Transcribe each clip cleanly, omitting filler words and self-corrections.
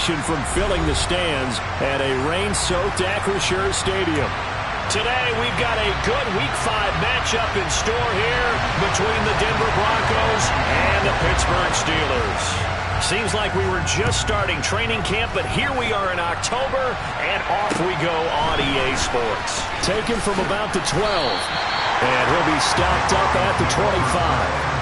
celebration from filling the stands at a rain-soaked Acrisure Stadium. Today, we've got a good Week 5 matchup in store here between the Denver Broncos and the Pittsburgh Steelers. Seems like we were just starting training camp, but here we are in October, and off we go on EA Sports. Taken from about the 12, and he'll be stopped up at the 25.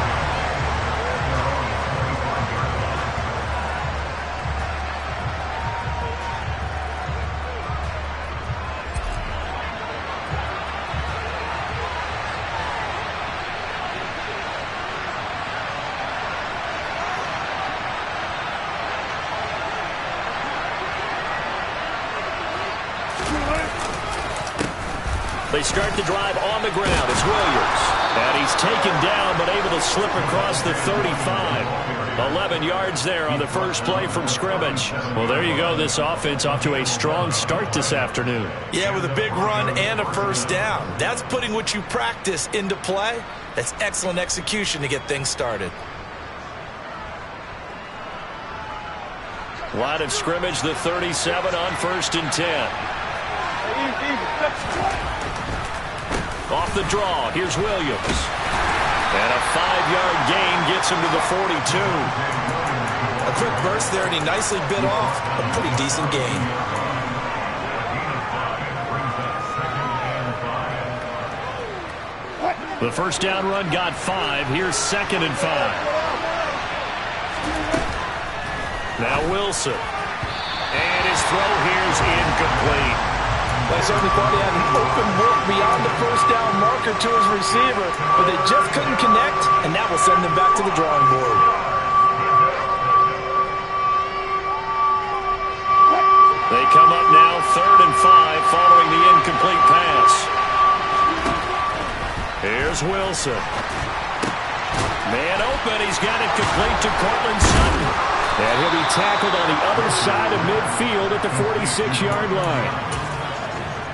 They start the drive on the ground. It's Williams. And he's taken down, but able to slip across the 35. 11 yards there on the first play from scrimmage. Well, there you go. This offense off to a strong start this afternoon. Yeah, with a big run and a first down. That's putting what you practice into play. That's excellent execution to get things started. Line of scrimmage, the 37 on 1st and 10. Off the draw, here's Williams. And a 5-yard gain gets him to the 42. A quick burst there, and he nicely bit off a pretty decent gain. The first down run got 5. Here's 2nd and 5. Now Wilson. And his throw here's incomplete. I certainly thought he had an open look beyond the first down marker to his receiver, but they just couldn't connect, and that will send them back to the drawing board. They come up now 3rd and 5 following the incomplete pass. Here's Wilson. Man open. He's got it complete to Cortland Sutton. And he'll be tackled on the other side of midfield at the 46-yard line.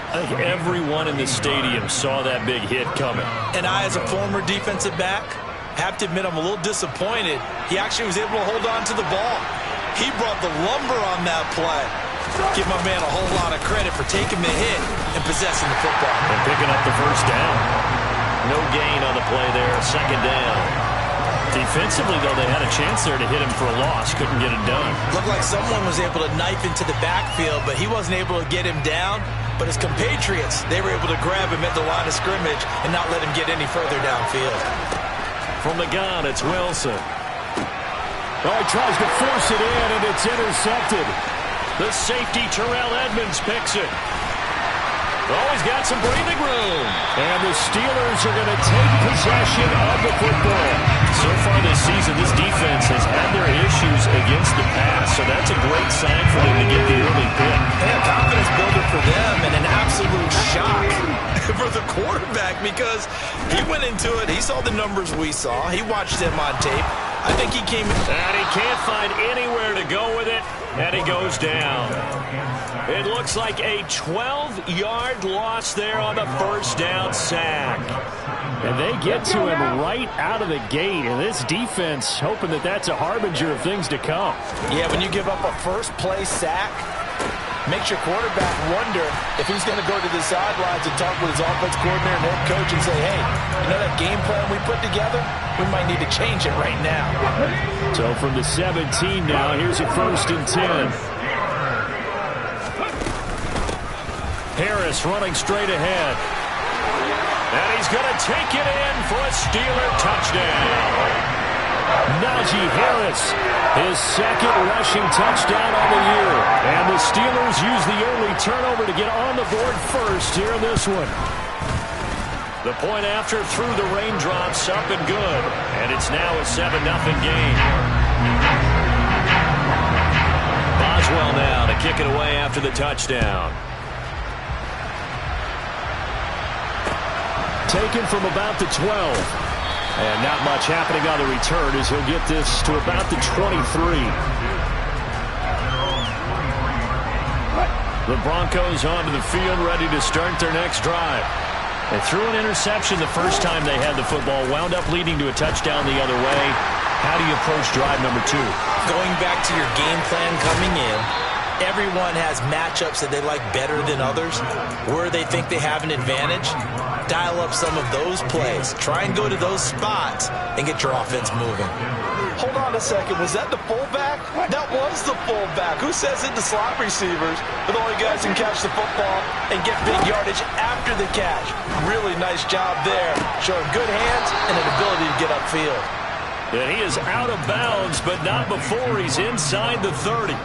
I think everyone in the stadium saw that big hit coming. And I, as a former defensive back, have to admit I'm a little disappointed. He actually was able to hold on to the ball. He brought the lumber on that play. Give my man a whole lot of credit for taking the hit and possessing the football. And picking up the first down. No gain on the play there, 2nd down. Defensively, though, they had a chance there to hit him for a loss. Couldn't get it done. Looked like someone was able to knife into the backfield, but he wasn't able to get him down. But his compatriots, they were able to grab him at the line of scrimmage and not let him get any further downfield. From the gun, it's Wilson. Oh, he tries to force it in, and it's intercepted. The safety, Terrell Edmonds, picks it. Oh, he's got some breathing room. And the Steelers are going to take possession of the football. So far this season, this defense has had their issues against the pass, so that's a great sign for them to get the early pick. And a confidence builder for them, and an absolute shock for the quarterback, because he went into it, he saw the numbers we saw, he watched them on tape. I think he came in. And he can't find anywhere to go with it, and he goes down. It looks like a 12-yard loss there on the first down sack. And they get to him right out of the gate, and this defense hoping that that's a harbinger of things to come. Yeah, when you give up a first-play sack, makes your quarterback wonder if he's going to go to the sidelines and talk with his offense coordinator and head coach and say, hey, you know that game plan we put together? We might need to change it right now. So from the 17 now, here's a 1st and 10. Harris running straight ahead. And he's going to take it in for a Steeler touchdown. Najee Harris, his 2nd rushing touchdown on the year. And the Steelers use the early turnover to get on the board first here in this one. The point after through the raindrops, up and good. And it's now a 7-0 game. Boswell now to kick it away after the touchdown. Taken from about the 12. And not much happening on the return as he'll get this to about the 23. The Broncos onto the field ready to start their next drive. They threw an interception the first time they had the football, wound up leading to a touchdown the other way. How do you approach drive number 2? Going back to your game plan coming in, everyone has matchups that they like better than others, where they think they have an advantage. Dial up some of those plays. Try and go to those spots and get your offense moving. Hold on a second. Was that the fullback? That was the fullback. Who says it to slot receivers? But the only guys can catch the football and get big yardage after the catch. Really nice job there. Showing good hands and an ability to get upfield. And he is out of bounds, but not before he's inside the 30.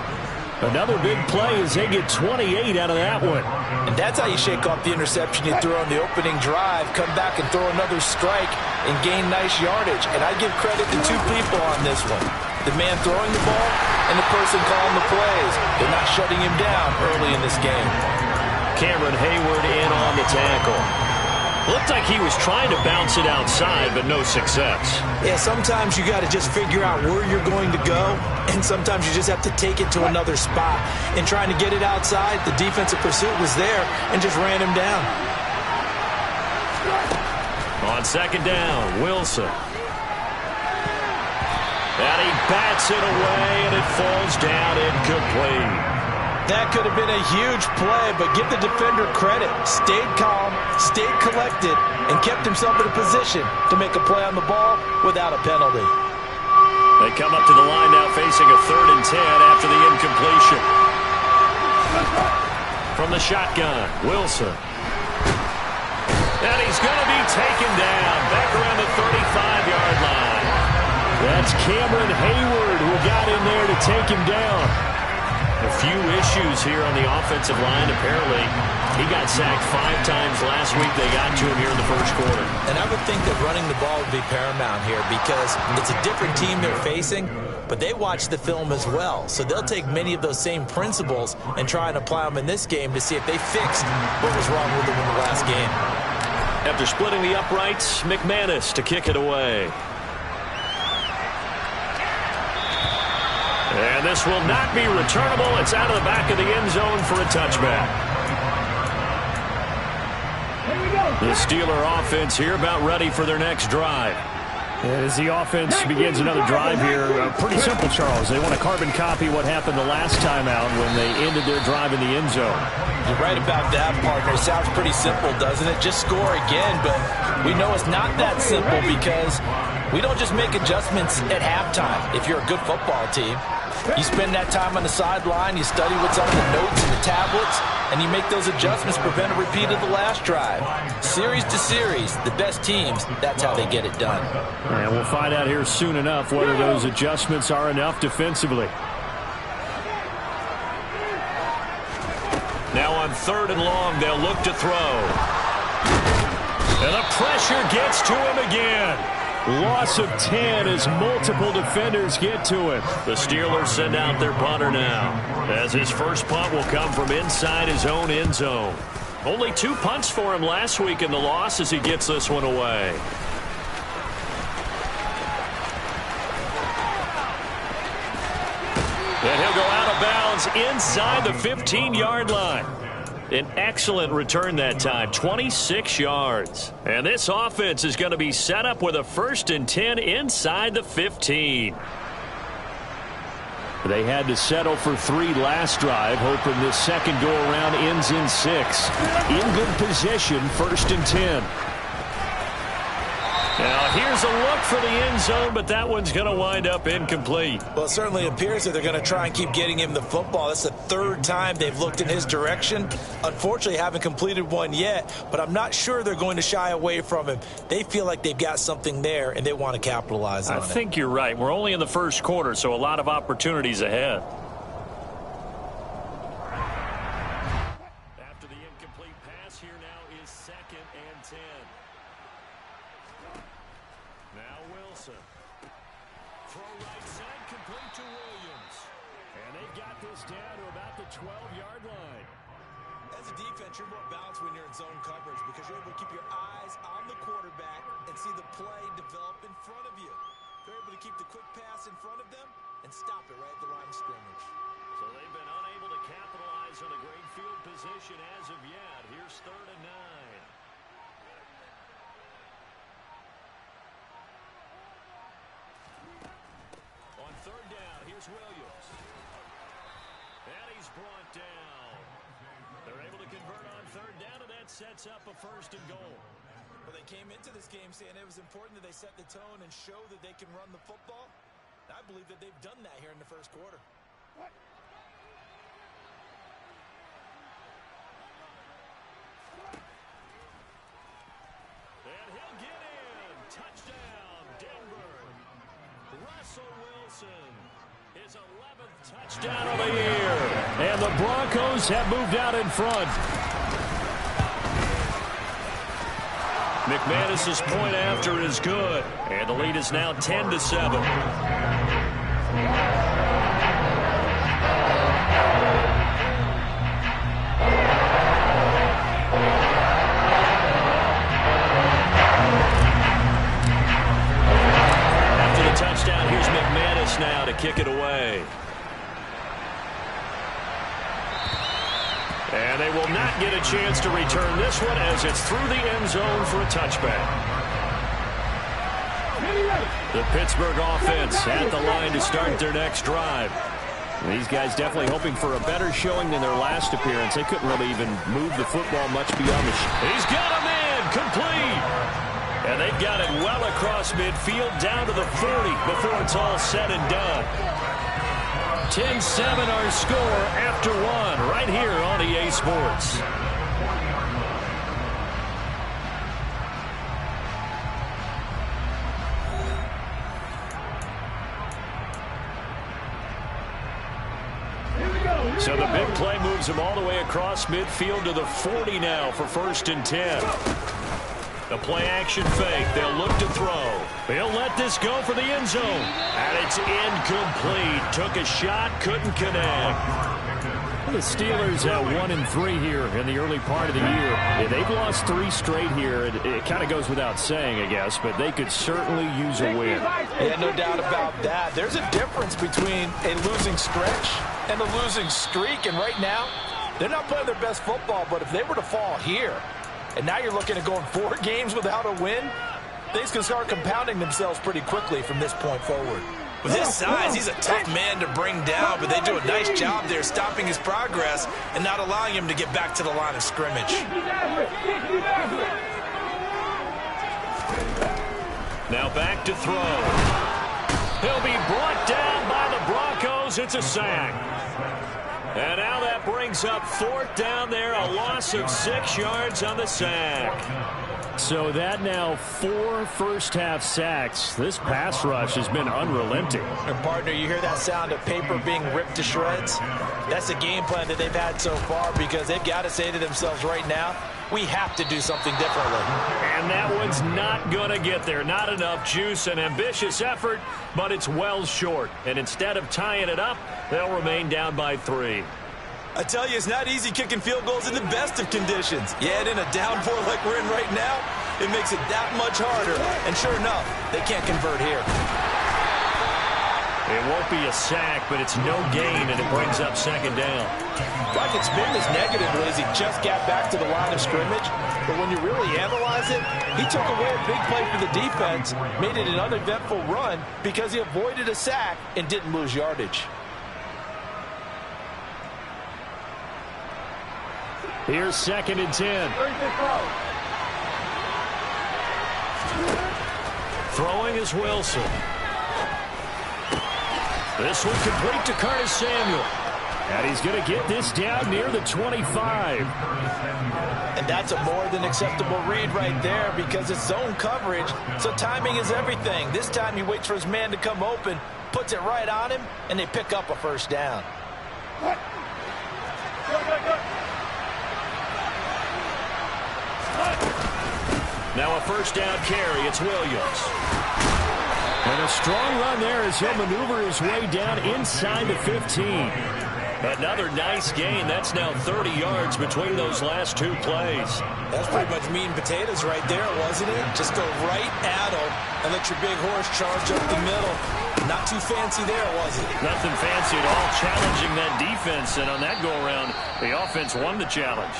Another big play as they get 28 out of that one. And that's how you shake off the interception you threw on the opening drive, come back and throw another strike and gain nice yardage. And I give credit to two people on this one. The man throwing the ball and the person calling the plays. They're not shutting him down early in this game. Cameron Hayward in on the tackle. Looked like he was trying to bounce it outside, but no success. Yeah, sometimes you got to just figure out where you're going to go, and sometimes you just have to take it to another spot. In trying to get it outside, the defensive pursuit was there and just ran him down. On second down, Wilson. And he bats it away, and it falls down incomplete. That could have been a huge play, but give the defender credit. Stayed calm, stayed collected, and kept himself in a position to make a play on the ball without a penalty. They come up to the line now facing a 3rd and 10 after the incompletion. From the shotgun, Wilson. And he's going to be taken down back around the 35-yard line. That's Cameron Hayward who got in there to take him down. A few issues here on the offensive line. Apparently, he got sacked 5 times last week. They got to him here in the first quarter. And I would think that running the ball would be paramount here because it's a different team they're facing, but they watch the film as well. So they'll take many of those same principles and try and apply them in this game to see if they fixed what was wrong with them in the last game. After splitting the uprights, McManus to kick it away. And this will not be returnable. It's out of the back of the end zone for a touchback. The Steeler offense here about ready for their next drive. As the offense begins another drive here, pretty simple, Charles. They want to carbon copy what happened the last time out when they ended their drive in the end zone. You're right about that, partner. Sounds pretty simple, doesn't it? Just score again, but we know it's not that simple because we don't just make adjustments at halftime. If you're a good football team, you spend that time on the sideline, you study what's on the notes and the tablets, and you make those adjustments to prevent a repeat of the last drive. Series to series, the best teams, that's how they get it done. And we'll find out here soon enough whether those adjustments are enough defensively. Now on 3rd and long, they'll look to throw. And the pressure gets to him again. Loss of 10 as multiple defenders get to him. The Steelers send out their punter now, as his first punt will come from inside his own end zone. Only 2 punts for him last week in the loss as he gets this one away. And he'll go out of bounds inside the 15-yard line. An excellent return that time, 26 yards. And this offense is going to be set up with a 1st and 10 inside the 15. They had to settle for 3 last drive, hoping this second go-around ends in 6. In good position, 1st and 10. Now, here's a look for the end zone, but that one's going to wind up incomplete. Well, it certainly appears that they're going to try and keep getting him the football. That's the 3rd time they've looked in his direction. Unfortunately, haven't completed one yet, but I'm not sure they're going to shy away from him. They feel like they've got something there, and they want to capitalize on it. I think you're right. We're only in the first quarter, so a lot of opportunities ahead. After the incomplete pass, here now is 2nd and 10. Now Wilson. Throw right side, complete to Williams. And they got this down to about the 12-yard line. As a defense, you're more balanced when you're in zone coverage because you're able to keep your eyes on the quarterback and see the play develop in front of you. You're able to keep the quick pass in front of them and stop it right at the line of scrimmage. So they've been unable to capitalize on a great field position as of yet. Here's 3rd and 9. he's brought down. They're able to convert on third down, and that sets up a 1st and goal. Well, they came into this game saying it was important that they set the tone and show that they can run the football. I believe that they've done that here in the first quarter. And he'll get in. Touchdown, Denver. Russell Wilson, his 11th touchdown of the year. And the Broncos have moved out in front. McManus's point after is good. And the lead is now 10-7. After the touchdown, here's McManus now to kick it away. And they will not get a chance to return this one as it's through the end zone for a touchback. The Pittsburgh offense at the line to start their next drive. These guys definitely hoping for a better showing than their last appearance. They couldn't really even move the football much beyond the... He's got him in! Complete! And they've got it well across midfield down to the 40 before it's all said and done. 10-7 our score after one right here on EA Sports. So the big play moves them all the way across midfield to the 40 now for 1st and 10. The play action fake. They'll look to throw. They'll let this go for the end zone. And it's incomplete. Took a shot, couldn't connect. The Steelers at 1-3 here in the early part of the year. Yeah, they've lost 3 straight here. It kind of goes without saying, I guess, but they could certainly use a win. Yeah, no doubt about that. There's a difference between a losing stretch and a losing streak, and right now, they're not playing their best football, but if they were to fall here, and now you're looking at going 4 games without a win, things can start compounding themselves pretty quickly from this point forward. With his size, he's a tough man to bring down, but they do a nice job there stopping his progress and not allowing him to get back to the line of scrimmage. Now back to throw. He'll be brought down by the Broncos. It's a sack. And now that brings up 4th down there, a loss of 6 yards on the sack. So that now 4 first-half sacks. This pass rush has been unrelenting. And partner, you hear that sound of paper being ripped to shreds? That's the game plan that they've had so far because they've got to say to themselves right now, we have to do something differently. And that one's not going to get there. Not enough juice, an ambitious effort, but it's well short. And instead of tying it up, they'll remain down by 3. I tell you, it's not easy kicking field goals in the best of conditions. Yet in a downpour like we're in right now, it makes it that much harder. And sure enough, they can't convert here. It won't be a sack, but it's no gain, and it brings up 2nd down. Like it's been as negatively as he just got back to the line of scrimmage. But when you really analyze it, he took away a big play for the defense, made it an uneventful run because he avoided a sack and didn't lose yardage. Here's 2nd and 10. Throwing is Wilson. This one complete to Curtis Samuel. And he's going to get this down near the 25. And that's a more than acceptable read right there because it's zone coverage, so timing is everything. This time he waits for his man to come open, puts it right on him, and they pick up a 1st down. Now a 1st down carry. It's Williams. And a strong run there as he'll maneuver his way down inside the 15. Another nice gain. That's now 30 yards between those last 2 plays. That's pretty much meat and potatoes right there, wasn't it? Just go right at him and let your big horse charge up the middle. Not too fancy there, was it? Nothing fancy at all. Challenging that defense, and on that go-around, the offense won the challenge.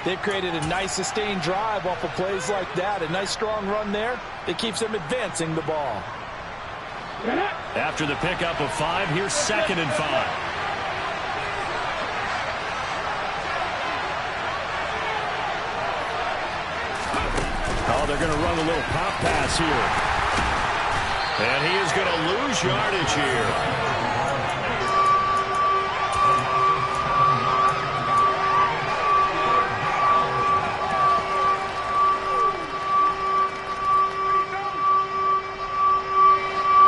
They've created a nice sustained drive off of plays like that. A nice strong run there that keeps them advancing the ball. After the pickup of 5, here's 2nd and 5. they're going to run a little pop pass here. And he is going to lose yardage here.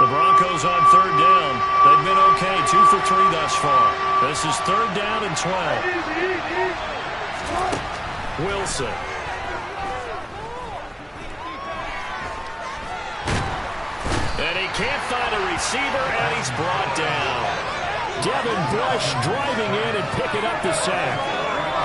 The Broncos on third down. They've been okay, 2 for 3 thus far. This is third down and 12. Wilson. And he can't find a receiver, and he's brought down. Devin Bush driving in and picking up the sack.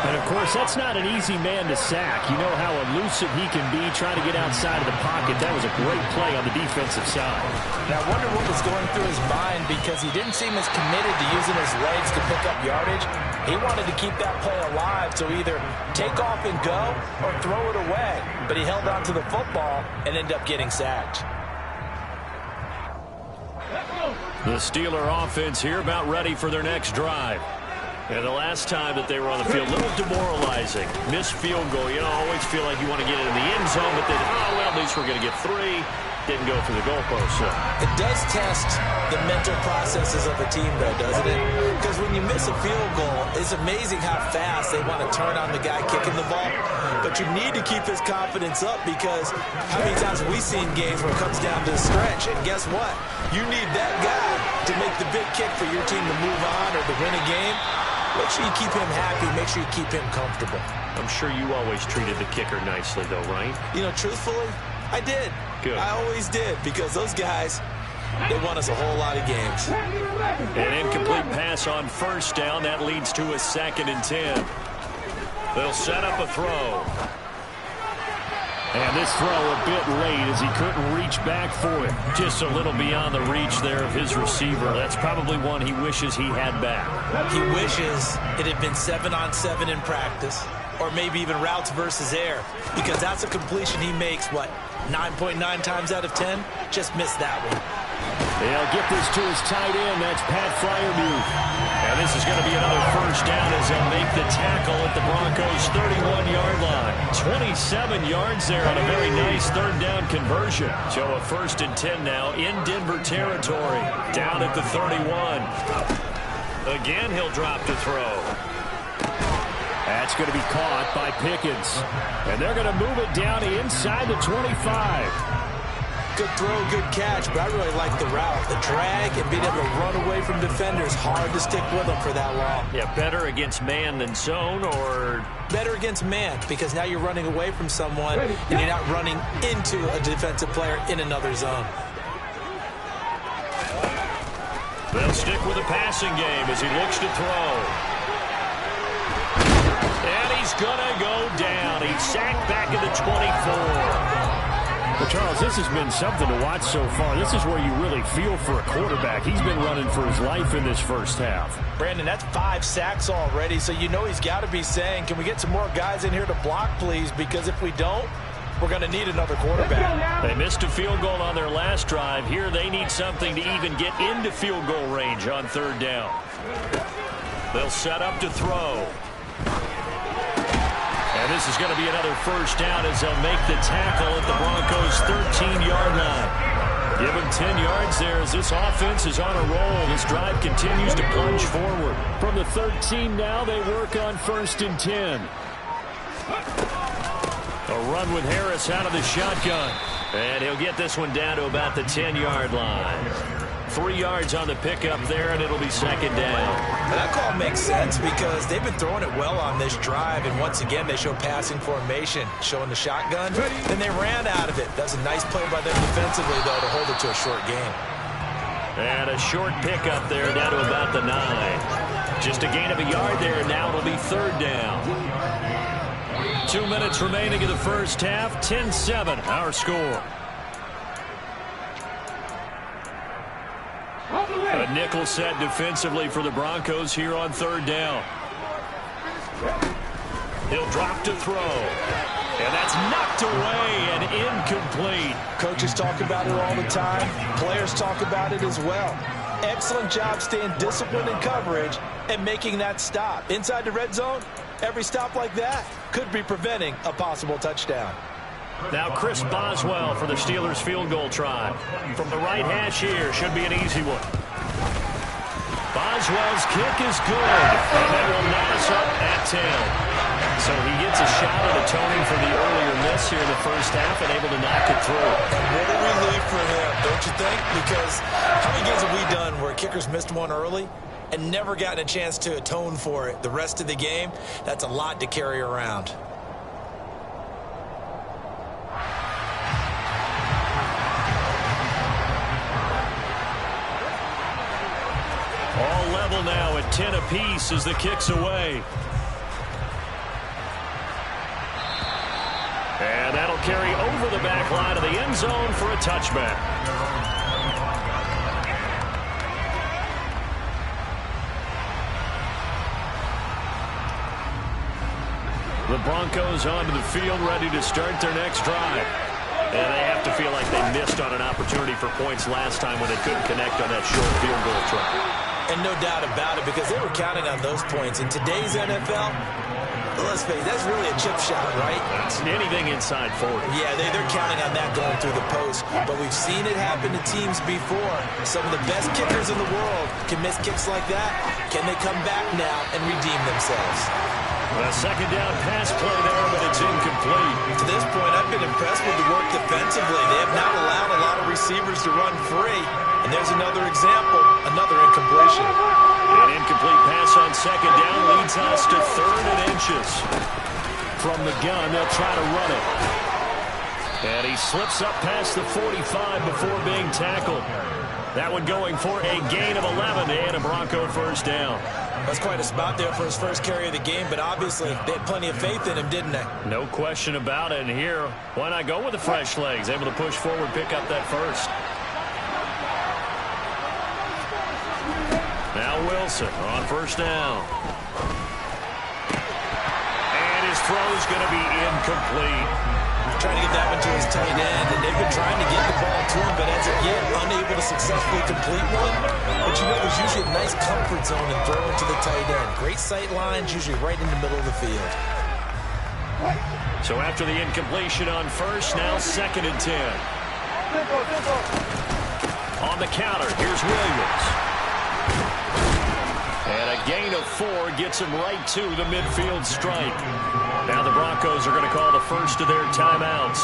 And, of course, that's not an easy man to sack. You know how elusive he can be trying to get outside of the pocket. That was a great play on the defensive side. Now, I wonder what was going through his mind because he didn't seem as committed to using his legs to pick up yardage. He wanted to keep that play alive, so either take off and go or throw it away. But he held on to the football and ended up getting sacked. The Steeler offense here about ready for their next drive. And the last time that they were on the field, a little demoralizing. Missed field goal. You know, always feel like you want to get it in the end zone, but then, oh, well, at least we're going to get 3. Didn't go through the goalpost. So. It does test the mental processes of a team, though, doesn't it? Because when you miss a field goal, it's amazing how fast they want to turn on the guy kicking the ball. But you need to keep his confidence up because how many times have we seen games where it comes down to the stretch? And guess what? You need that guy to make the big kick for your team to move on or to win a game. Make sure you keep him happy. Make sure you keep him comfortable. I'm sure you always treated the kicker nicely, though, right? You know, truthfully, I did. Good. I always did because those guys, they won us a whole lot of games. An incomplete pass on first down. That leads to a 2nd and 10. They'll set up a throw. And this throw a bit late as he couldn't reach back for it. Just a little beyond the reach there of his receiver. That's probably one he wishes he had back. He wishes it had been 7-on-7 in practice, or maybe even routes versus air, because that's a completion he makes, what, 9.9 times out of 10? Just missed that one. They'll get this to his tight end. That's Pat Freiermuth. And this is going to be another first down as they'll make the tackle at the Broncos' 31-yard line. 27 yards there on a very nice third down conversion. So a 1st and 10 now in Denver territory. Down at the 31. Again, he'll drop to throw. That's going to be caught by Pickens. And they're going to move it down inside the 25. Good throw, good catch, but I really like the route. The drag and being able to run away from defenders, hard to stick with them for that long. Yeah, better against man than zone, or? Better against man, because now you're running away from someone and you're not running into a defensive player in another zone. They'll stick with the passing game as he looks to throw. And he's going to go down. He's sacked back at the 24. Well, Charles, this has been something to watch so far. This is where you really feel for a quarterback. He's been running for his life in this first half. Brandon, that's 5 sacks already, so you know he's got to be saying, can we get some more guys in here to block, please? Because if we don't, we're going to need another quarterback. They missed a field goal on their last drive. Here they need something to even get into field goal range on third down. They'll set up to throw. And this is going to be another first down as they'll make the tackle at the Broncos' 13-yard line. Give him 10 yards there as this offense is on a roll. This drive continues to plunge forward. From the 13 now, they work on 1st and 10. A run with Harris out of the shotgun. And he'll get this one down to about the 10-yard line. 3 yards on the pickup there, and it'll be 2nd down. That call makes sense because they've been throwing it well on this drive, and once again they show passing formation, showing the shotgun. Then they ran out of it. That's a nice play by them defensively, though, to hold it to a short gain. And a short pickup there down to about the 9. Just a gain of a yard there, and now it'll be 3rd down. 2 minutes remaining in the first half, 10-7 our score. A nickel set defensively for the Broncos here on 3rd down. He'll drop to throw. And that's knocked away and incomplete. Coaches talk about it all the time. Players talk about it as well. Excellent job staying disciplined in coverage and making that stop. Inside the red zone, every stop like that could be preventing a possible touchdown. Now Chris Boswell for the Steelers field goal try. From the right hash here, should be an easy one. Boswell's kick is good, and that will knot us up at 10. So he gets a shot at atoning for the earlier miss here in the first half and able to knock it through. What a relief for him, don't you think? Because how many games have we done where kickers missed one early and never gotten a chance to atone for it the rest of the game? That's a lot to carry around. All level now at 10 apiece as the kick's away. And that'll carry over the back line of the end zone for a touchback. The Broncos onto the field, ready to start their next drive. And they have to feel like they missed on an opportunity for points last time when they couldn't connect on that short field goal try. And no doubt about it, because they were counting on those points. In today's NFL, let's face it, that's really a chip shot, right? It's anything inside 40. Yeah, they're counting on that going through the post. But we've seen it happen to teams before. Some of the best kickers in the world can miss kicks like that. Can they come back now and redeem themselves? A second down pass play there, but it's incomplete. To this point, I've been impressed with the work defensively. They have not allowed a lot of receivers to run free. And there's another example, another incompletion. An incomplete pass on second down leads us to 3rd and inches. From the gun, they'll try to run it. And he slips up past the 45 before being tackled. That one going for a gain of 11 and a Bronco first down. That's quite a spot there for his first carry of the game, but obviously they had plenty of faith in him, didn't they? No question about it. And here, why not go with the fresh legs? Able to push forward, pick up that first. Now Wilson on first down. And his throw's going to be incomplete. Trying to get that one to his tight end, and they've been trying to get the ball to him, but as of yet, unable to successfully complete one. But you know, there's usually a nice comfort zone in throwing to the tight end. Great sight lines, usually right in the middle of the field. So after the incompletion on first, now 2nd and 10. On the counter, here's Williams. And a gain of 4 gets him right to the midfield strike. Now the Broncos are going to call the first of their timeouts,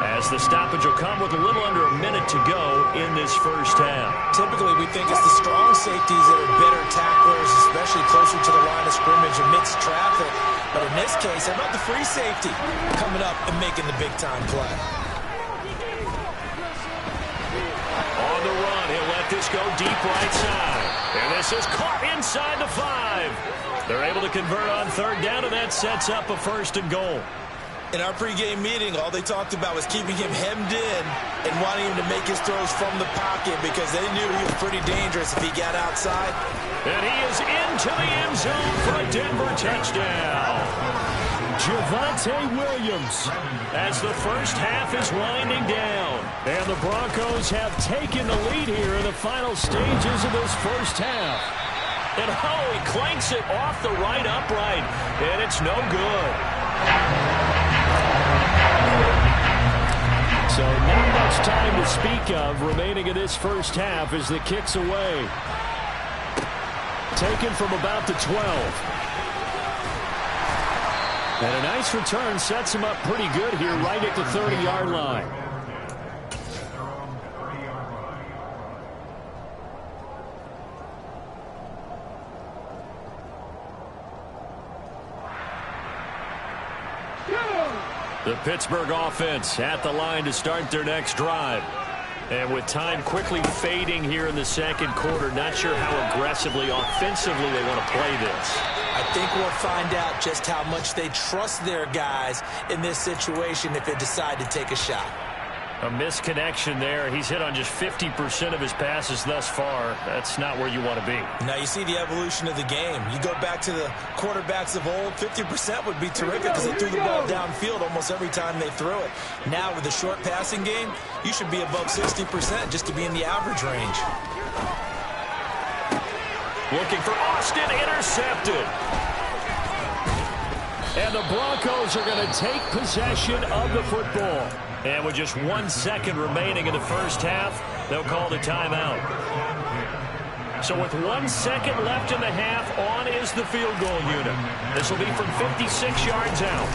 as the stoppage will come with a little under a minute to go in this first half. Typically, we think it's the strong safeties that are better tacklers, especially closer to the line of scrimmage amidst traffic. But in this case, how about the free safety coming up and making the big-time play? On the run, he'll let this go deep right side. And this is caught inside the 5. They're able to convert on 3rd down, and that sets up a 1st and goal. In our pregame meeting, all they talked about was keeping him hemmed in and wanting him to make his throws from the pocket because they knew he was pretty dangerous if he got outside. And he is into the end zone for a Denver touchdown. Javonte Williams, as the first half is winding down. And the Broncos have taken the lead here in the final stages of this first half. And he clanks it off the right upright, and it's no good. So not much time to speak of remaining in this first half as the kick's away. Taken from about the 12. And a nice return sets him up pretty good here right at the 30-yard line. The Pittsburgh offense at the line to start their next drive. And with time quickly fading here in the second quarter, not sure how aggressively, offensively they want to play this. I think we'll find out just how much they trust their guys in this situation if they decide to take a shot. A misconnection there. He's hit on just 50% of his passes thus far. That's not where you want to be. Now you see the evolution of the game. You go back to the quarterbacks of old, 50% would be terrific because they threw the ball downfield almost every time they threw it. Now with the short passing game, you should be above 60% just to be in the average range. Looking for Austin, intercepted. And the Broncos are going to take possession of the football. And with just 1 second remaining in the first half, they'll call the timeout. So with 1 second left in the half, on is the field goal unit. This will be from 56 yards out.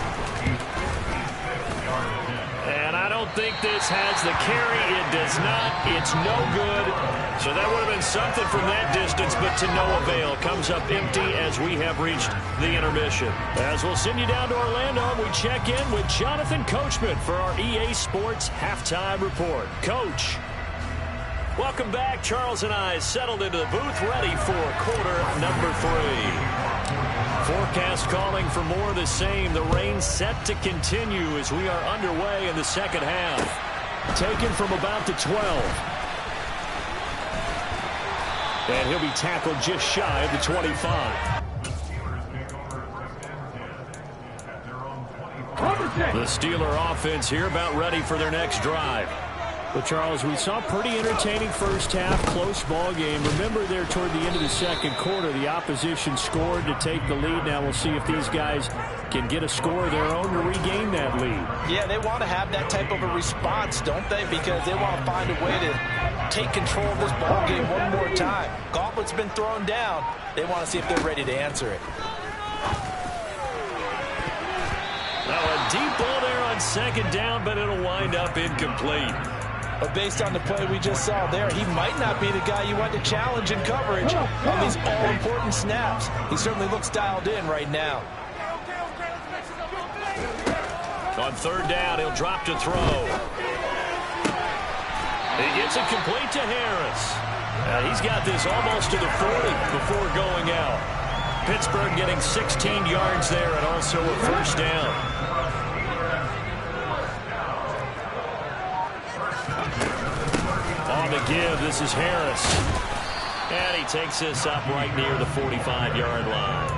And I don't think this has the carry. It does not. It's no good. So that would have been something from that distance, but to no avail. Comes up empty as we have reached the intermission. As we'll send you down to Orlando, we check in with Jonathan Coachman for our EA Sports Halftime Report. Coach. Welcome back. Charles and I settled into the booth, ready for quarter number 3. Forecast calling for more of the same. The rain set to continue as we are underway in the second half. Taken from about the 12. And he'll be tackled just shy of the 25. The Steeler offense here about ready for their next drive. But, Charles, we saw a pretty entertaining first half, close ball game. Remember there toward the end of the second quarter, the opposition scored to take the lead. Now we'll see if these guys can get a score of their own to regain that lead. Yeah, they want to have that type of a response, don't they? Because they want to find a way to take control of this ball game one more time. Gauntlet's been thrown down. They want to see if they're ready to answer it. Now a deep ball there on second down, but it'll wind up incomplete. But based on the play we just saw there, he might not be the guy you want to challenge in coverage on these all-important snaps. He certainly looks dialed in right now. On third down, he'll drop to throw. He gets it complete to Harris. He's got this almost to the 40 before going out. Pittsburgh getting 16 yards there and also a first down. On the give, this is Harris. And he takes this up right near the 45-yard line.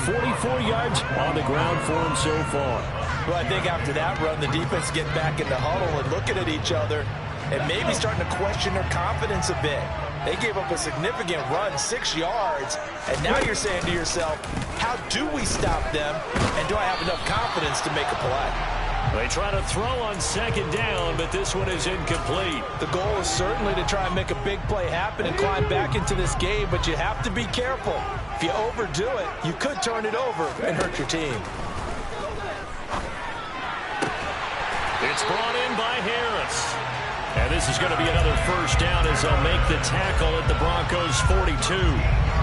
44 yards on the ground for him so far. Well, I think after that run, the defense get back in the huddle and looking at each other and maybe starting to question their confidence a bit. They gave up a significant run, 6 yards, and now you're saying to yourself, how do we stop them, and do I have enough confidence to make a play? They try to throw on second down, but this one is incomplete. The goal is certainly to try and make a big play happen and climb back into this game, but you have to be careful. If you overdo it, you could turn it over and hurt your team. It's brought in by Harris. And this is going to be another first down as they'll make the tackle at the Broncos' 42.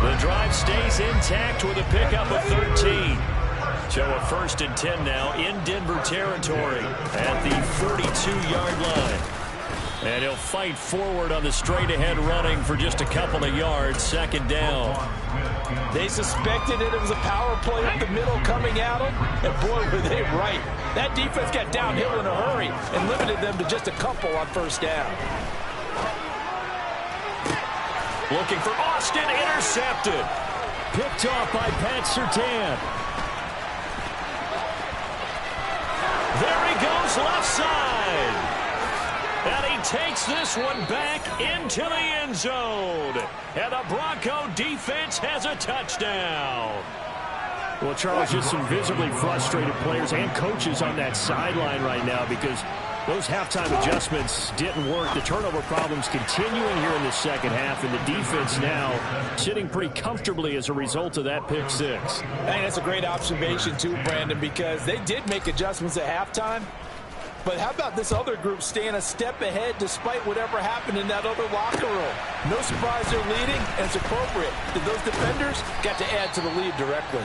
The drive stays intact with a pickup of 13. So a 1st and 10 now in Denver territory at the 42-yard line. And he'll fight forward on the straight-ahead running for just a couple of yards, second down. They suspected that it was a power play up the middle coming at them, and boy, were they right. That defense got downhill in a hurry and limited them to just a couple on first down. Looking for Austin, intercepted. Picked off by Pat Surtain. There he goes, left side. And he takes this one back into the end zone. And the Bronco defense has a touchdown. Well, Charles, just some visibly frustrated players and coaches on that sideline right now because those halftime adjustments didn't work. The turnover problems continuing here in the second half, and the defense now sitting pretty comfortably as a result of that pick six. I think that's a great observation too, Brandon, because they did make adjustments at halftime. But how about this other group staying a step ahead despite whatever happened in that other locker room? No surprise they're leading, and it's appropriate that those defenders got to add to the lead directly.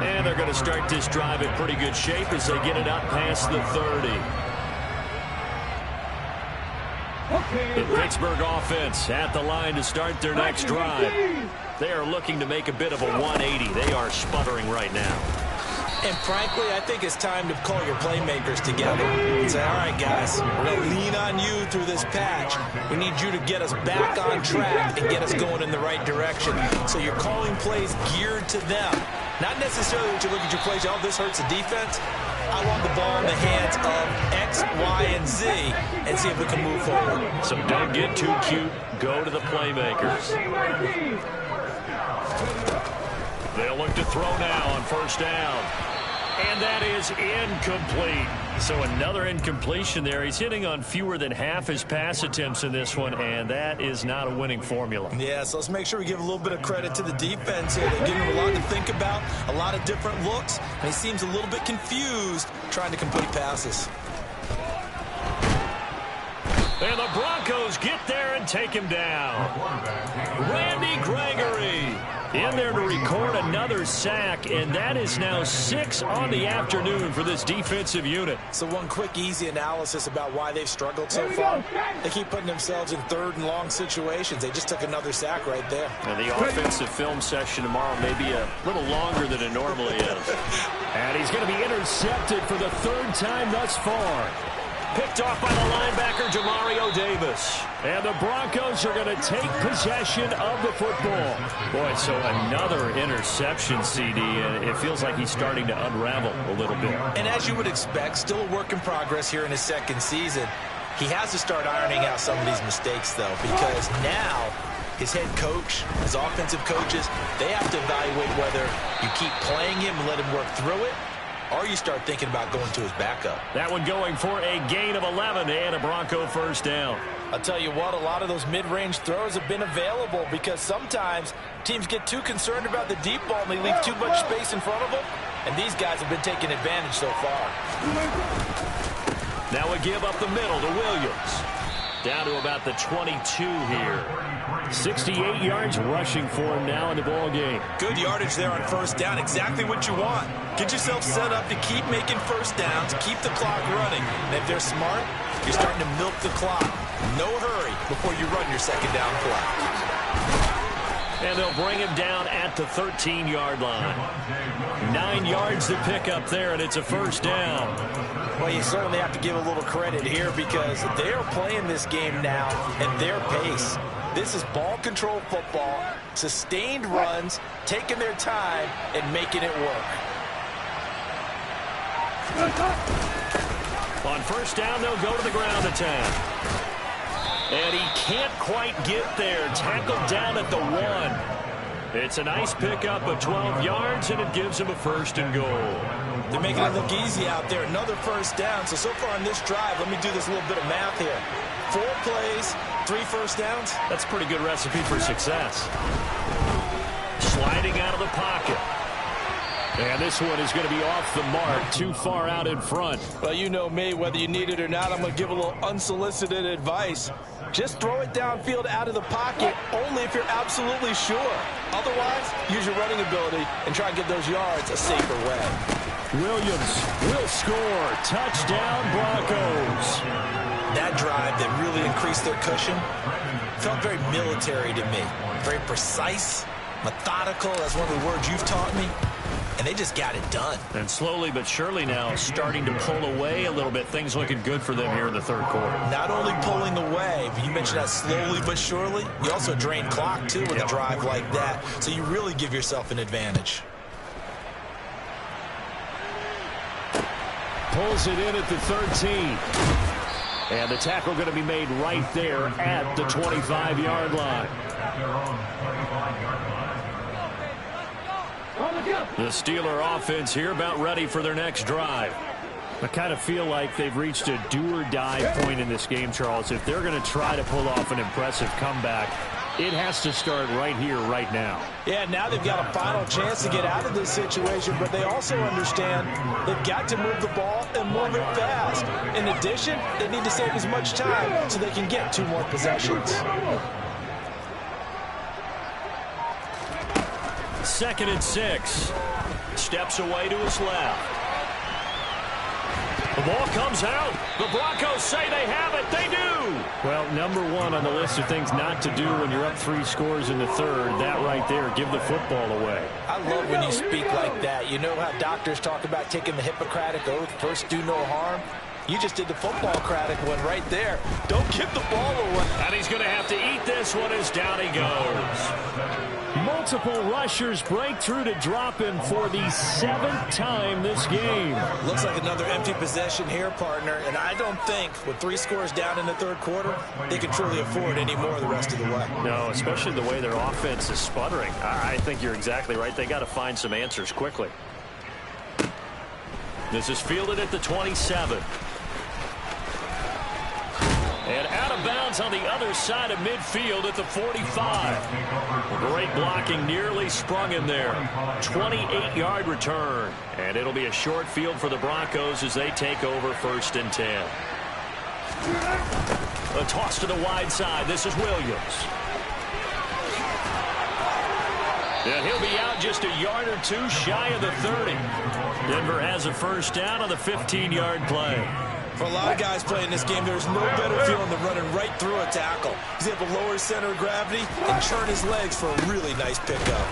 And they're going to start this drive in pretty good shape as they get it up past the 30. The Pittsburgh offense at the line to start their next drive. They are looking to make a bit of a 180. They are sputtering right now. And frankly, I think it's time to call your playmakers together and say, all right, guys, we're going to lean on you through this patch. We need you to get us back on track and get us going in the right direction. So you're calling plays geared to them. Not necessarily that you look at your plays, oh, this hurts the defense. I want the ball in the hands of X, Y, and Z and see if we can move forward. So don't get too cute. Go to the playmakers. They'll look to throw now on first down. And that is incomplete. So another incompletion there. He's hitting on fewer than half his pass attempts in this one, and that is not a winning formula. Yeah, so let's make sure we give a little bit of credit to the defense here. They're giving him a lot to think about, a lot of different looks, and he seems a little bit confused trying to complete passes. And the Broncos get there and take him down. Randy Gregory in there to record another sack, and that is now 6 on the afternoon for this defensive unit. So one quick, easy analysis about why they've struggled so far. They keep putting themselves in third and long situations. They just took another sack right there. And the offensive film session tomorrow may be a little longer than it normally is. And he's going to be intercepted for the 3rd time thus far. Picked off by the linebacker, Demario Davis. And the Broncos are going to take possession of the football. Boy, so another interception, CD, and it feels like he's starting to unravel a little bit. And as you would expect, still a work in progress here in his 2nd season. He has to start ironing out some of these mistakes, though, because now his head coach, his offensive coaches, they have to evaluate whether you keep playing him and let him work through it, or you start thinking about going to his backup. That one going for a gain of 11 and a Bronco first down. I'll tell you what, a lot of those mid-range throws have been available because sometimes teams get too concerned about the deep ball and they leave too much space in front of them, and these guys have been taking advantage so far. Now we give up the middle to Williams. Down to about the 22 here. 68 yards rushing for him now in the ball game. Good yardage there on first down. Exactly what you want. Get yourself set up to keep making first downs, keep the clock running. And if they're smart, you're starting to milk the clock. No hurry before you run your 2nd down play. And they'll bring him down at the 13-yard line. 9 yards to pick up there, and it's a first down. Well, you certainly have to give a little credit here because they're playing this game now at their pace. This is ball control football, sustained runs, taking their time, and making it work. On first down, they'll go to the ground attack. And he can't quite get there. Tackled down at the 1. It's a nice pickup of 12 yards, and it gives him a 1st and goal. They're making it look easy out there. Another first down. So far on this drive, let me do this little bit of math here. 4 plays, 3 first downs. That's a pretty good recipe for success. Sliding out of the pocket. And this one is going to be off the mark, too far out in front. Well, you know me, whether you need it or not, I'm going to give a little unsolicited advice. Just throw it downfield out of the pocket only if you're absolutely sure. Otherwise, use your running ability and try and get those yards a safer way. Williams will score. Touchdown, Broncos. That drive that really increased their cushion felt very military to me. Very precise, methodical. That's one of the words you've taught me. And they just got it done. And slowly but surely now starting to pull away a little bit. Things looking good for them here in the 3rd quarter. Not only pulling away, but you mentioned that slowly but surely. You also drain clock, too, with a drive like that. So you really give yourself an advantage. Pulls it in at the 13. And the tackle going to be made right there at the 25-yard line. The Steeler offense here about ready for their next drive. I kind of feel like they've reached a do-or-die point in this game, Charles. If they're going to try to pull off an impressive comeback, it has to start right here, right now. Yeah, now they've got a final chance to get out of this situation, but they also understand they've got to move the ball and move it fast. In addition, they need to save as much time so they can get 2 more possessions. 2nd and 6. Steps away to his left. The ball comes out. The Broncos say they have it. They do. Well, number 1 on the list of things not to do when you're up 3 scores in the 3rd. That right there, give the football away. I love when you speak like that. You know how doctors talk about taking the Hippocratic Oath, first do no harm? You just did the football-cratic one right there. Don't give the ball away. And he's going to have to eat this one as down he goes. Multiple rushers break through to drop him for the 7th time this game. Looks like another empty possession here, partner. And I don't think, with 3 scores down in the 3rd quarter, they can truly afford any more the rest of the way. No, especially the way their offense is sputtering. I think you're exactly right. They got to find some answers quickly. This is fielded at the 27. And out of bounds on the other side of midfield at the 45. Great blocking, nearly sprung him there. 28-yard return. And it'll be a short field for the Broncos as they take over 1st and 10. A toss to the wide side. This is Williams. And he'll be out just a yard or two shy of the 30. Denver has a 1st down on the 15-yard play. For a lot of guys playing this game, there's no better feeling than running right through a tackle. He's able to lower his center of gravity and churn his legs for a really nice pickup.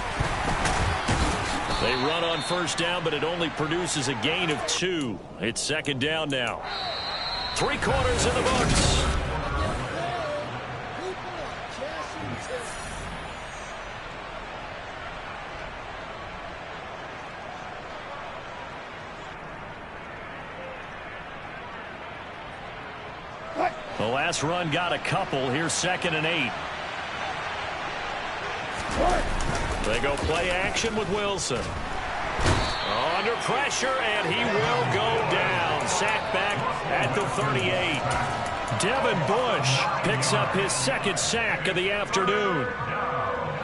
They run on 1st down, but it only produces a gain of 2. It's 2nd down now. 3 quarters in the books. The last run got a couple. Here's 2nd and 8. They go play action with Wilson. Under pressure, and he will go down. Sacked back at the 38. Devin Bush picks up his 2nd sack of the afternoon.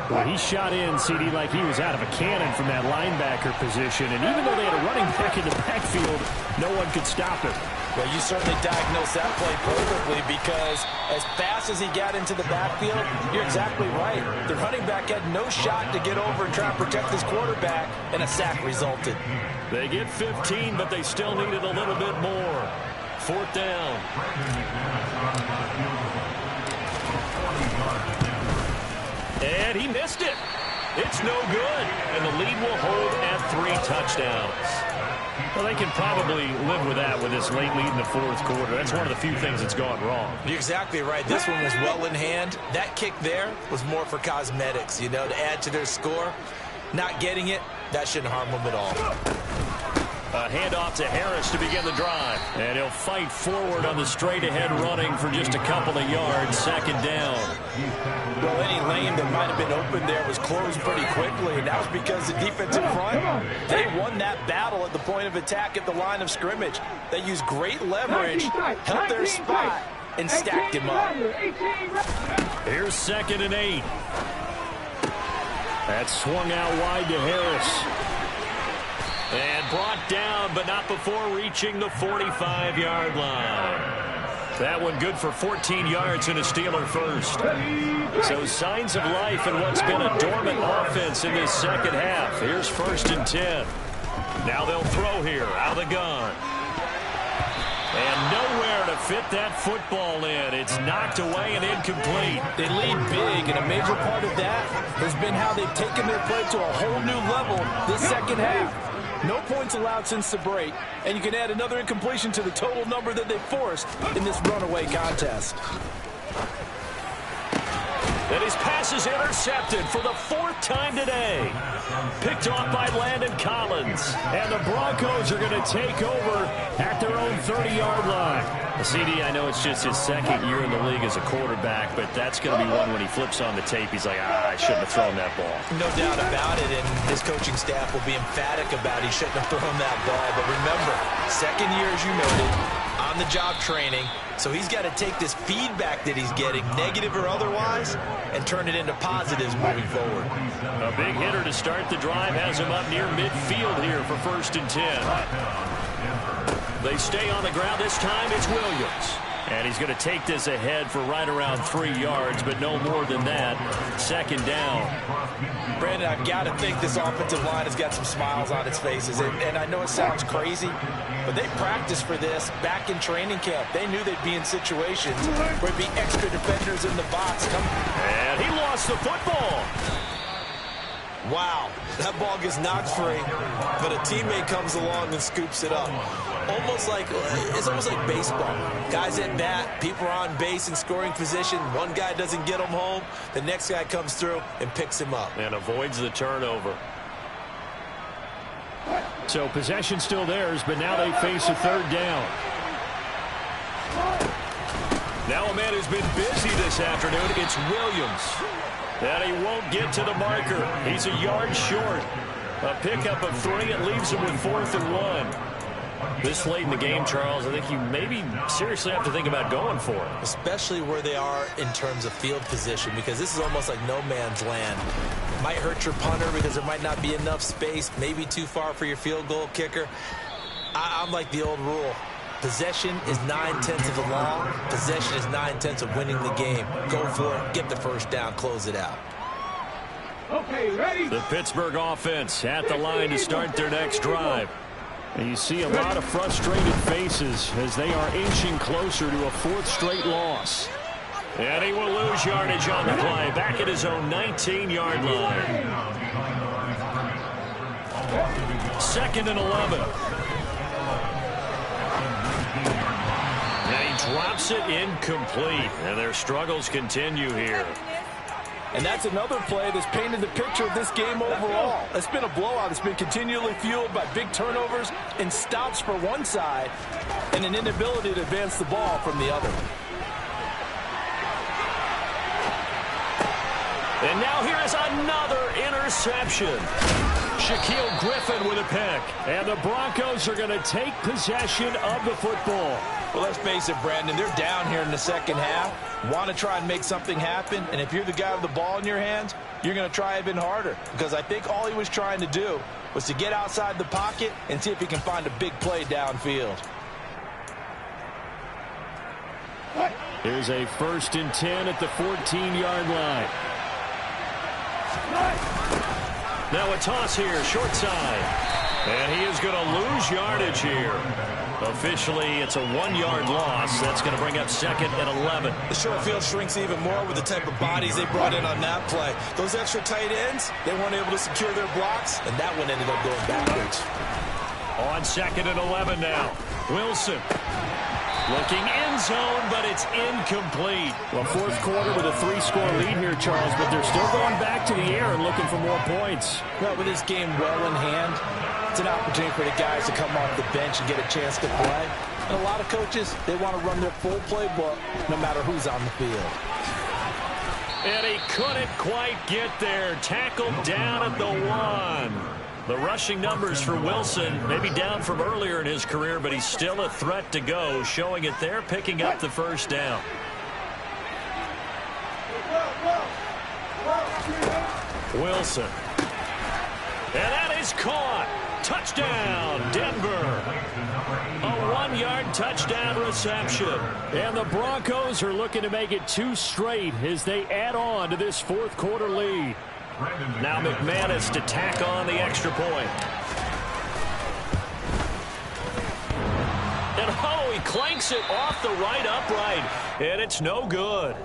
Well, he shot in, CD, like he was out of a cannon from that linebacker position. And even though they had a running back in the backfield, no one could stop him. Well, you certainly diagnosed that play perfectly because as fast as he got into the backfield, you're exactly right. The running back had no shot to get over and try and protect his quarterback, and a sack resulted. They get 15, but they still needed a little bit more. 4th down. And he missed it. It's no good. And the lead will hold at 3 touchdowns. Well, they can probably live with that with this late lead in the 4th quarter. That's one of the few things that's gone wrong. You're exactly right. This one was well in hand. That kick there was more for cosmetics, you know, to add to their score. Not getting it, that shouldn't harm them at all. A handoff to Harris to begin the drive. And he'll fight forward on the straight-ahead running for just a couple of yards. 2nd down. Well, any lane that might have been open there was closed pretty quickly, and that was because the defensive front, they won that battle at the point of attack at the line of scrimmage. They used great leverage, held their spot, and stacked him up. Here's 2nd and 8. That swung out wide to Harris. And brought down, but not before reaching the 45-yard line. That one good for 14 yards and a Steeler 1st. So signs of life in what's been a dormant offense in this 2nd half. Here's 1st and 10. Now they'll throw here out of the gun. And nowhere to fit that football in. It's knocked away and incomplete. They lead big, and a major part of that has been how they've taken their play to a whole new level this 2nd half. No points allowed since the break, and you can add another incompletion to the total number that they forced in this runaway contest. And his pass is intercepted for the 4th time today. Picked off by Landon Collins. And the Broncos are going to take over at their own 30-yard line. CD, I know it's just his 2nd year in the league as a quarterback, but that's going to be one when he flips on the tape. He's like, I shouldn't have thrown that ball. No doubt about it, and his coaching staff will be emphatic about he shouldn't have thrown that ball. But remember, 2nd year, as you noted, on-the-job training. So he's got to take this feedback that he's getting, negative or otherwise, and turn it into positives moving forward. A big hitter to start the drive has him up near midfield here for 1st and 10. They stay on the ground. This time it's Williams. And he's going to take this ahead for right around 3 yards, but no more than that. 2nd down. Brandon, I've got to think this offensive line has got some smiles on its faces. And I know it sounds crazy, but they practiced for this back in training camp. They knew they'd be in situations where there'd be extra defenders in the box. And he lost the football. Wow, that ball gets knocked free, but a teammate comes along and scoops it up. It's almost like baseball. Guys at bat, people are on base in scoring position. One guy doesn't get him home. The next guy comes through and picks him up. And avoids the turnover. So possession still theirs, but now they face a 3rd down. Now a man who's been busy this afternoon, it's Williams. And he won't get to the marker. He's a yard short. A pickup of 3. It leaves him with 4th and 1. This late in the game, Charles, I think you maybe seriously have to think about going for it. Especially where they are in terms of field position, because this is almost like no man's land. Might hurt your punter because there might not be enough space, maybe too far for your field goal kicker. I'm like the old rule. Possession is 9/10 of the law. Possession is 9/10 of winning the game. Go for it, get the first down, close it out. Okay, ready? The Pittsburgh offense at the line to start their next drive. And you see a lot of frustrated faces as they are inching closer to a fourth straight loss. And he will lose yardage on the play, back at his own 19-yard line. 2nd and 11. And he drops it incomplete, and their struggles continue here. And that's another play that's painted the picture of this game overall. It's been a blowout. It's been continually fueled by big turnovers and stops for one side and an inability to advance the ball from the other. And now here is another interception. Shaquille Griffin with a pick. And the Broncos are going to take possession of the football. Well, let's face it, Brandon, they're down here in the second half. Want to try and make something happen, and if you're the guy with the ball in your hands, you're going to try even harder, because I think all he was trying to do was to get outside the pocket and see if he can find a big play downfield. Here's a 1st and 10 at the 14-yard line. Now a toss here, short side. And he is going to lose yardage here. Officially, it's a 1-yard loss. That's going to bring up 2nd and 11. The short field shrinks even more with the type of bodies they brought in on that play. Those extra tight ends, they weren't able to secure their blocks, and that one ended up going backwards. On 2nd and 11 now. Wilson looking end zone, but it's incomplete. Well, fourth quarter with a 3-score lead here, Charles, but they're still going back to the air and looking for more points. Well, with this game well in hand, it's an opportunity for the guys to come off the bench and get a chance to play. And a lot of coaches, they want to run their full playbook no matter who's on the field. And he couldn't quite get there. Tackled down at the 1. The rushing numbers for Wilson, maybe down from earlier in his career, but he's still a threat to go, showing it there, picking up the first down. Wilson. And that is caught. Touchdown, Denver. A 1-yard touchdown reception. And the Broncos are looking to make it 2 straight as they add on to this fourth quarter lead. Now McManus to tack on the extra point. And oh, he clanks it off the right upright. And it's no good.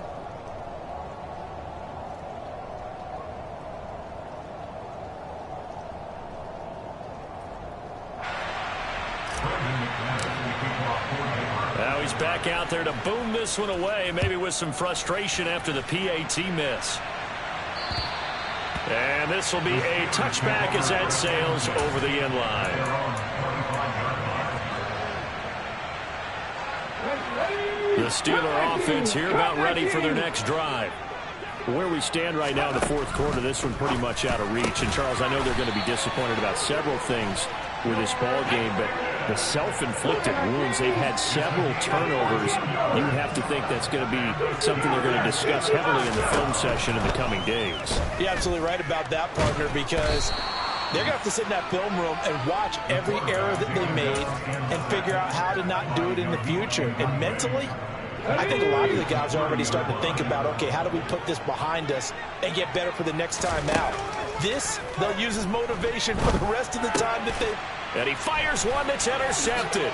Now he's back out there to boom this one away, maybe with some frustration after the PAT miss. And this will be a touchback as that sails over the end line. The Steeler offense here about ready for their next drive. Where we stand right now in the fourth quarter, this one pretty much out of reach. And, Charles, I know they're going to be disappointed about several things with this ball game, but the self-inflicted wounds, they've had several turnovers. You have to think that's going to be something they're going to discuss heavily in the film session in the coming days. You're absolutely right about that, partner, because they're going to have to sit in that film room and watch every error that they made and figure out how to not do it in the future. And mentally, I think a lot of the guys are already starting to think about, okay, how do we put this behind us and get better for the next time out? This, they'll use as motivation for the rest of the time that they... And he fires one that's intercepted.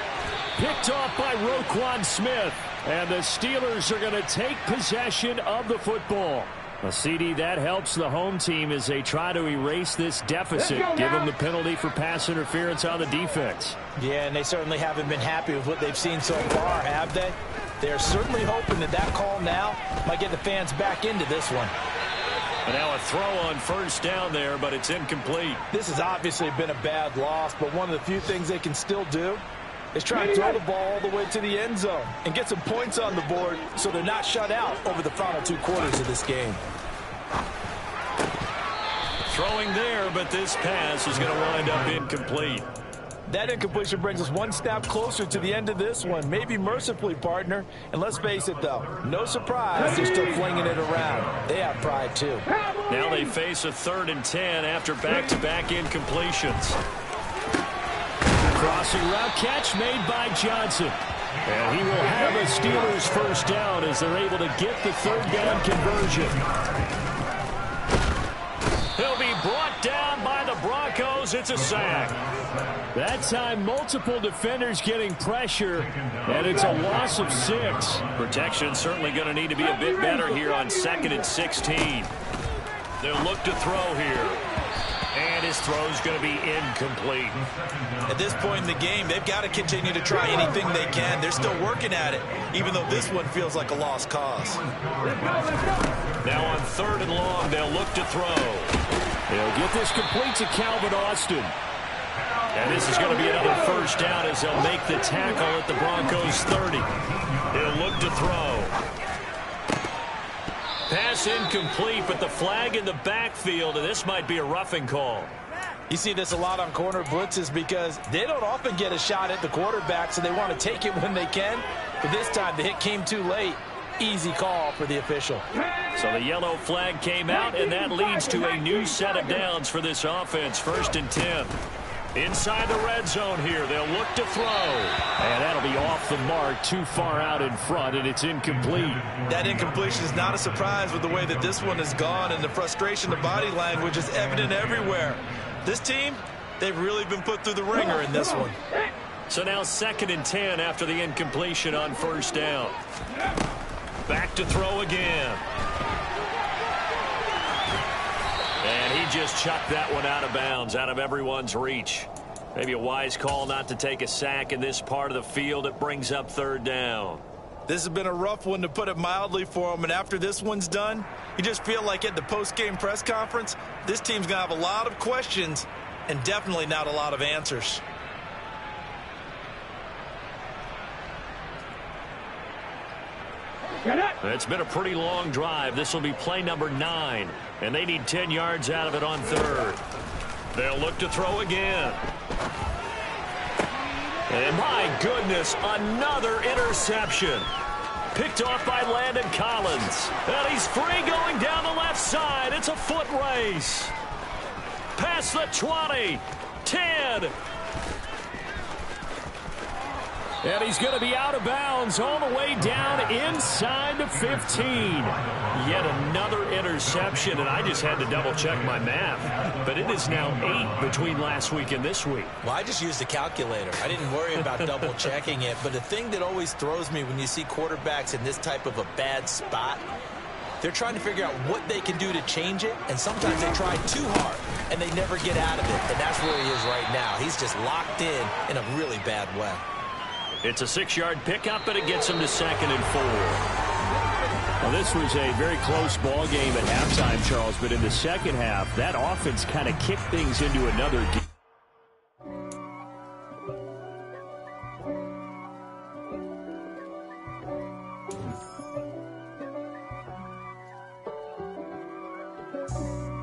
Picked off by Roquan Smith. And the Steelers are going to take possession of the football. A CD that helps the home team as they try to erase this deficit. Give them the penalty for pass interference on the defense. Yeah, and they certainly haven't been happy with what they've seen so far, have they? They're certainly hoping that that call now might get the fans back into this one. And now a throw on first down there, but it's incomplete. This has obviously been a bad loss, but one of the few things they can still do is try and throw the ball all the way to the end zone and get some points on the board so they're not shut out over the final 2 quarters of this game. Throwing there, but this pass is going to wind up incomplete. That incompletion brings us one snap closer to the end of this one. Maybe mercifully, partner. And let's face it, though, no surprise, they're still flinging it around. They have pride, too. Now they face a 3rd and 10 after back-to-back incompletions. Crossing route catch made by Johnson. And he will have a Steelers first down as they're able to get the 3rd down conversion. He'll be brought down by the Broncos. It's a sack. That time, multiple defenders getting pressure, and it's a loss of 6. Protection certainly going to need to be a bit better here on 2nd and 16. They'll look to throw here. And his throw's going to be incomplete. At this point in the game, they've got to continue to try anything they can. They're still working at it, even though this one feels like a lost cause. Now on 3rd and long, they'll look to throw. They'll get this complete to Calvin Austin. And this is going to be another first down as they'll make the tackle at the Broncos 30. He'll look to throw. Pass incomplete, but the flag in the backfield, and this might be a roughing call. You see this a lot on corner blitzes because they don't often get a shot at the quarterback, so they want to take it when they can. But this time, the hit came too late. Easy call for the official. So the yellow flag came out, and that leads to a new set of downs for this offense. 1st and 10. Inside the red zone here, they'll look to throw. And that'll be off the mark, too far out in front, and it's incomplete. That incompletion is not a surprise with the way that this one has gone, and the frustration, the body language is evident everywhere. This team, they've really been put through the ringer in this one. So now 2nd and 10 after the incompletion on 1st down. Back to throw again. And he just chucked that one out of bounds, out of everyone's reach. Maybe a wise call not to take a sack in this part of the field. It brings up 3rd down. This has been a rough one, to put it mildly, for him. And after this one's done, you just feel like at the post-game press conference, this team's going to have a lot of questions and definitely not a lot of answers. It's been a pretty long drive. This will be play number 9, and they need 10 yards out of it on 3rd. They'll look to throw again. And my goodness, another interception. Picked off by Landon Collins. And he's free going down the left side. It's a foot race. Past the 20, 10. And he's going to be out of bounds all the way down inside the 15. Yet another interception, and I just had to double-check my math. But it is now 8 between last week and this week. Well, I just used a calculator. I didn't worry about double-checking it. But the thing that always throws me when you see quarterbacks in this type of a bad spot, they're trying to figure out what they can do to change it, and sometimes they try too hard, and they never get out of it. And that's where he is right now. He's just locked in a really bad way. It's a 6-yard pickup, but it gets him to 2nd and 4. Well, this was a very close ball game at halftime, Charles, but in the second half, that offense kind of kicked things into another game.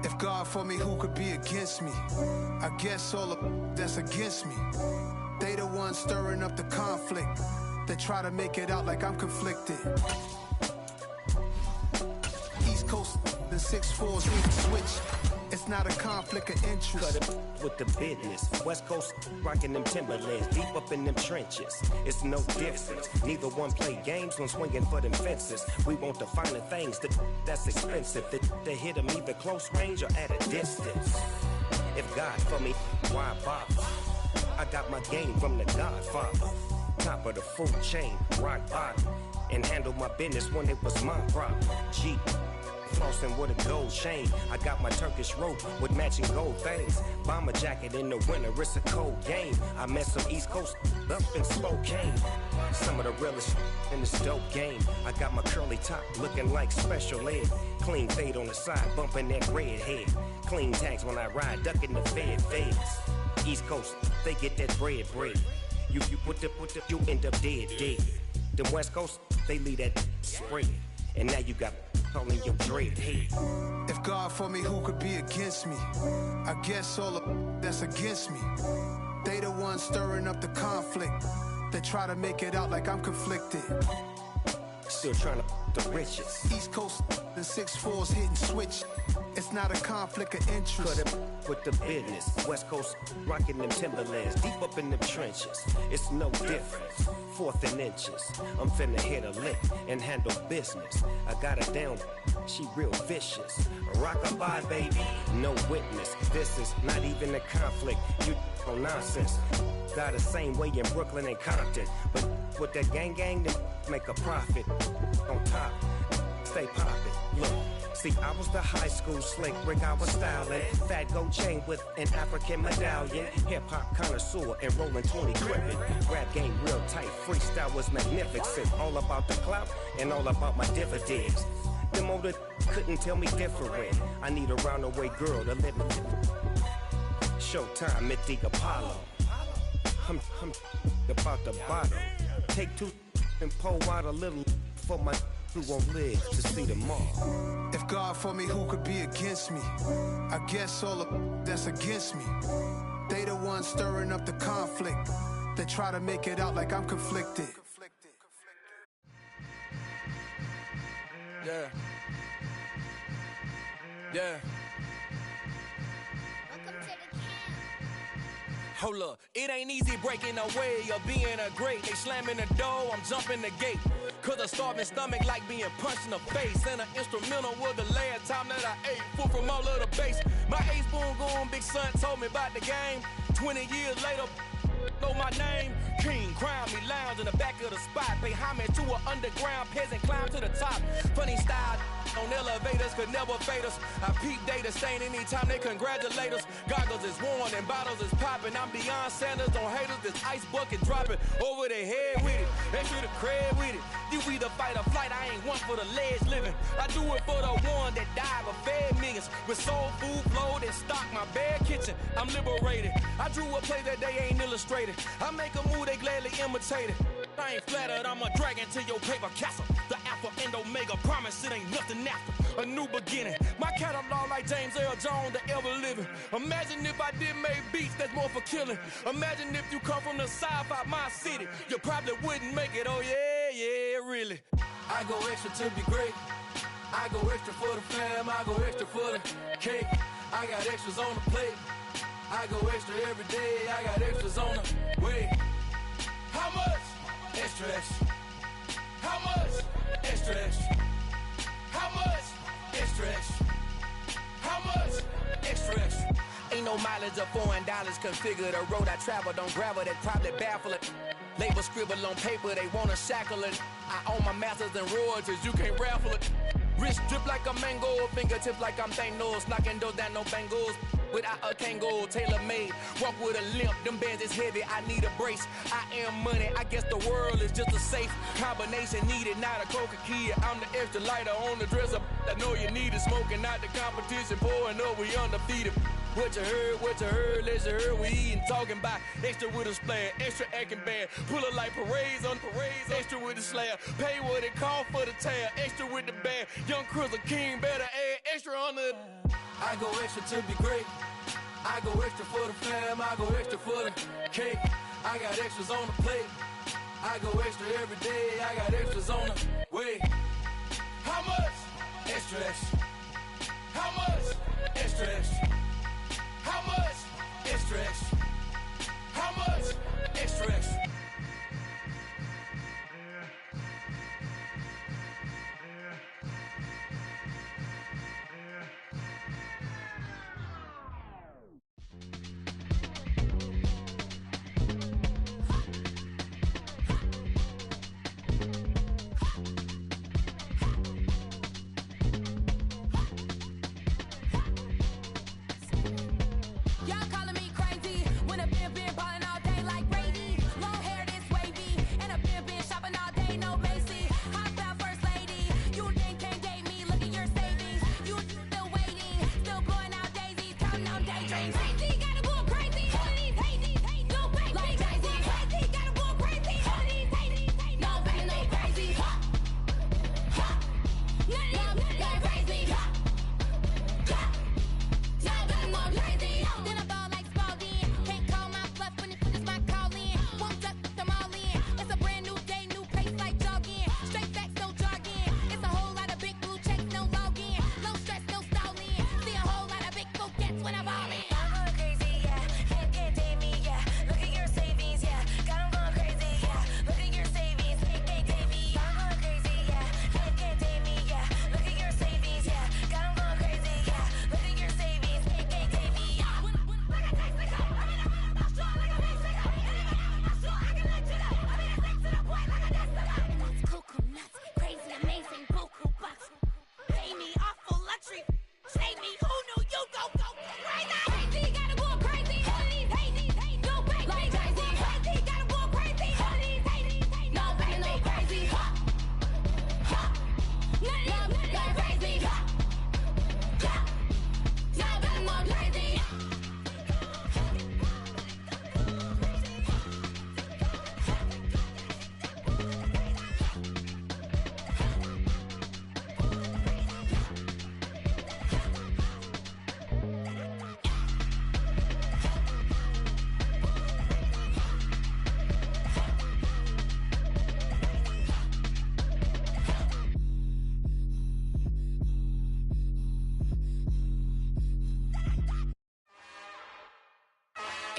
If God for me, who could be against me? I guess all of that's against me. They the ones stirring up the conflict. They try to make it out like I'm conflicted. East Coast, the 6'4s need to switch. It's not a conflict of interest. Cut it with the business. West Coast rocking them Timberlands, deep up in them trenches. It's no difference. Neither one play games when swinging for them fences. We want the finer things that's expensive. They hit them either close range or at a distance. If God for me, why bother? I got my game from the Godfather. Top of the food chain, rock bottom. And handle my business when it was my problem. Jeep, flossing with a gold chain. I got my Turkish rope with matching gold things. Bomber jacket in the winter, it's a cold game. I met some East Coast up in Spokane. Some of the realest in this dope game. I got my curly top looking like special ed. Clean fade on the side, bumping that red head. Clean tags when I ride, ducking the feds. East Coast, they get that bread. You put the, you end up dead. The West Coast, they leave that spread. And now you got calling your dread head. If God for me, who could be against me? I guess all of that's against me. They the ones stirring up the conflict. They try to make it out like I'm conflicted. Still trying to the riches. East Coast and 6'4s hitting switch. It's not a conflict of interest. Cut it with the business. West Coast rocking them Timberlands. Deep up in them trenches. It's no difference. 4th and inches. I'm finna hit a lick and handle business. I got her down. She real vicious. Rock-a-bye, baby. No witness. This is not even a conflict. You on nonsense. Got the same way in Brooklyn and Compton. But with that gang, then make a profit. On top, stay poppin'. Look. See, I was the high school slick Rick, I was styling. Fat gold chain with an African medallion. Hip-hop connoisseur and rolling 20 gripping. Rap game real tight, freestyle was magnificent. All about the clout and all about my dividends. Them older couldn't tell me different. I need a round-the-way girl to let me. Showtime at the Apollo. I'm about the bottle. Take 2 and pour out a little for my who won't live to see tomorrow. If God for me, who could be against me? I guess all of that's against me. They the ones stirring up the conflict. They try to make it out like I'm conflicted. Yeah. Yeah. Hold up, it ain't easy breaking away or being a great. They slamming the door, I'm jumping the gate. Cause a starving stomach like being punched in the face. And an instrumental was the last time that I ate. Full from all of the bass. My ace boom goon, big son told me about the game. 20 years later, know my name. King, crown me, lounge in the back of the spot. Pay homage to an underground peasant, climb to the top. Funny style on elevators could never fade us. I peep data stain anytime they congratulate us. Goggles is worn and bottles is popping. I'm beyond Sanders on haters, this ice bucket dropping over their head with it. They should have cred with it. You either fight or flight, I ain't one for the ledge living. I do it for the one that died but fed millions. With soul food flowed and stocked my bare kitchen. I'm liberated. I drew a play that they ain't illustrated. I make a move, they gladly imitate it. I ain't flattered, I'm a dragon to your paper castle. The Alpha and Omega, promise it ain't nothing after. A new beginning. My catalog like James Earl Jones, the ever living. Imagine if I did make beats that's more for killing. Imagine if you come from the south out my city. You probably wouldn't make it, oh yeah, really. I go extra to be great. I go extra for the fam, I go extra for the cake. I got extras on the plate. I go extra every day, I got extras on the way. How much? Extra, extra. How much? Extra, extra. How much? Extra, extra. How much? Extra, extra. Ain't no mileage of $4 configure the road I travel. Don't gravel, that probably baffle it. Label scribble on paper, they wanna shackle it. I own my masters and royalties, you can't raffle it. Wrist drip like a mango, fingertips like I'm Thanos, knocking those down, no bangles. Without a Kango, tailor-made, walk with a limp, them bands is heavy, I need a brace. I am money, I guess the world is just a safe combination needed, not a coca key. I'm the extra lighter on the dresser, I know you need it, smoking out the competition, pouring up, we undefeated. What you heard, let you heard, we eatin', talking about extra with a splash, extra acting bad, pull it like parades on parades, extra with the slab, pay what it cost for the tab, extra with the bag, young Cruiser King, better add extra on the... I go extra to be great, I go extra for the fam, I go extra for the cake, I got extras on the plate, I go extra every day, I got extras on the way. How much? Extra, extra. How much? Extra, extra. How much? Extra, extra. How much? Extra, extra. Y'all calling me crazy.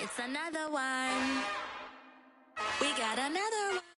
It's another one. We got another one.